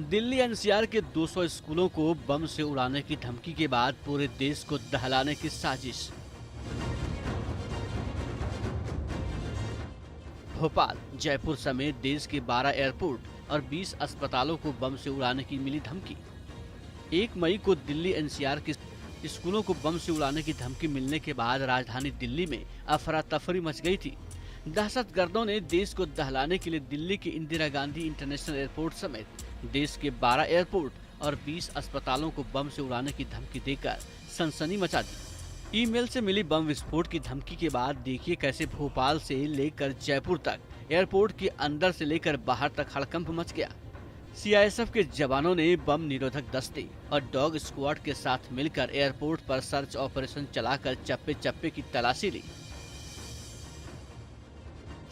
Delhi NCR के 200 स्कूलों को बम से उड़ाने की धमकी के बाद पूरे देश को दहलाने की साजिश। भोपाल, जयपुर समेत देश के 12 एयरपोर्ट और 20 अस्पतालों को बम से उड़ाने की मिली धमकी। 1 मई को दिल्ली एनसीआर के स्कूलों को बम से उड़ाने की धमकी मिलने के बाद राजधानी दिल्ली में अफरा तफरी मच गई थी। दहशतगर्दों ने देश को दहलाने के लिए दिल्ली के इंदिरा गांधी इंटरनेशनल एयरपोर्ट समेत देश के 12 एयरपोर्ट और 20 अस्पतालों को बम से उड़ाने की धमकी देकर सनसनी मचा दी। ईमेल से मिली बम विस्फोट की धमकी के बाद देखिए कैसे भोपाल से लेकर जयपुर तक, एयरपोर्ट के अंदर से लेकर बाहर तक हड़कंप मच गया। सीआईएसएफ के जवानों ने बम निरोधक दस्ते और डॉग स्क्वाड के साथ मिलकर एयरपोर्ट पर सर्च ऑपरेशन चलाकर चप्पे चप्पे की तलाशी ली।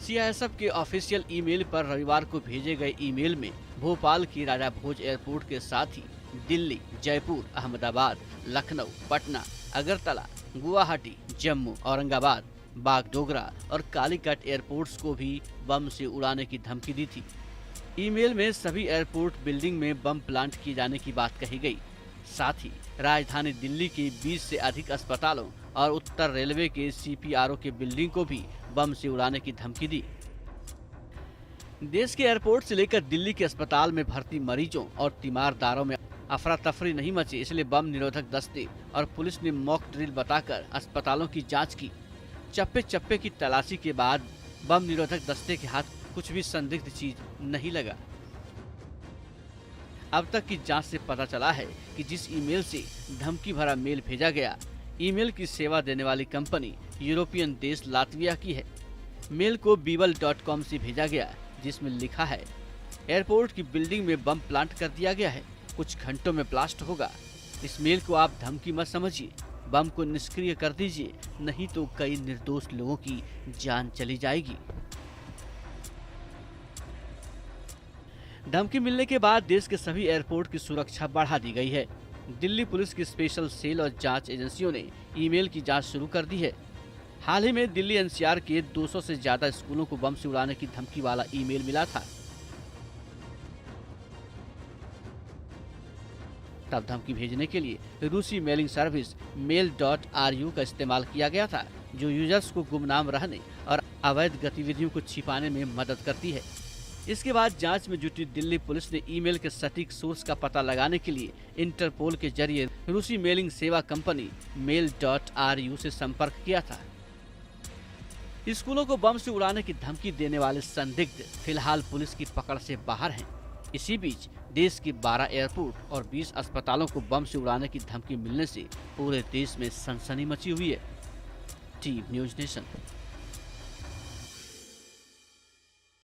सीआईएसएफ के ऑफिशियल ईमेल पर रविवार को भेजे गए ईमेल में भोपाल की राजा भोज एयरपोर्ट के साथ ही दिल्ली, जयपुर, अहमदाबाद, लखनऊ, पटना, अगरतला, गुवाहाटी, जम्मू, औरंगाबाद, बागडोगरा और कालीकट एयरपोर्ट्स को भी बम से उड़ाने की धमकी दी थी। ईमेल में सभी एयरपोर्ट बिल्डिंग में बम प्लांट किए जाने की बात कही गई। साथ ही राजधानी दिल्ली के 20 से अधिक अस्पतालों और उत्तर रेलवे के सीपीआरओ के बिल्डिंग को भी बम से उड़ाने की धमकी दी। देश के एयरपोर्ट से लेकर दिल्ली के अस्पताल में भर्ती मरीजों और तीमारदारों में अफरा तफरी नहीं मची, इसलिए बम निरोधक दस्ते और पुलिस ने मॉक ड्रिल बताकर अस्पतालों की जांच की। चप्पे चप्पे की तलाशी के बाद बम निरोधक दस्ते के हाथ कुछ भी संदिग्ध चीज नहीं लगा। अब तक की जांच से पता चला है कि जिस ईमेल से धमकी भरा मेल भेजा गया, ईमेल की सेवा देने वाली कंपनी यूरोपियन देश लातविया की है। मेल को बीबल.com से भेजा गया, जिसमें लिखा है, एयरपोर्ट की बिल्डिंग में बम प्लांट कर दिया गया है, कुछ घंटों में ब्लास्ट होगा। इस मेल को आप धमकी मत समझिए, बम को निष्क्रिय कर दीजिए, नहीं तो कई निर्दोष लोगों की जान चली जाएगी। धमकी मिलने के बाद देश के सभी एयरपोर्ट की सुरक्षा बढ़ा दी गई है। दिल्ली पुलिस की स्पेशल सेल और जांच एजेंसियों ने ईमेल की जांच शुरू कर दी है। हाल ही में दिल्ली एनसीआर के 200 से ज्यादा स्कूलों को बम से उड़ाने की धमकी वाला ईमेल मिला था। तब धमकी भेजने के लिए रूसी मेलिंग सर्विस mail.ru का इस्तेमाल किया गया था, जो यूजर्स को गुमनाम रहने और अवैध गतिविधियों को छिपाने में मदद करती है। इसके बाद जांच में जुटी दिल्ली पुलिस ने ईमेल के सटीक सोर्स का पता लगाने के लिए इंटरपोल के जरिए रूसी मेलिंग सेवा कंपनी mail.ru से संपर्क किया था। स्कूलों को बम से उड़ाने की धमकी देने वाले संदिग्ध फिलहाल पुलिस की पकड़ से बाहर हैं। इसी बीच देश के 12 एयरपोर्ट और 20 अस्पतालों को बम से उड़ाने की धमकी मिलने से पूरे देश में सनसनी मची हुई है। TV news nation.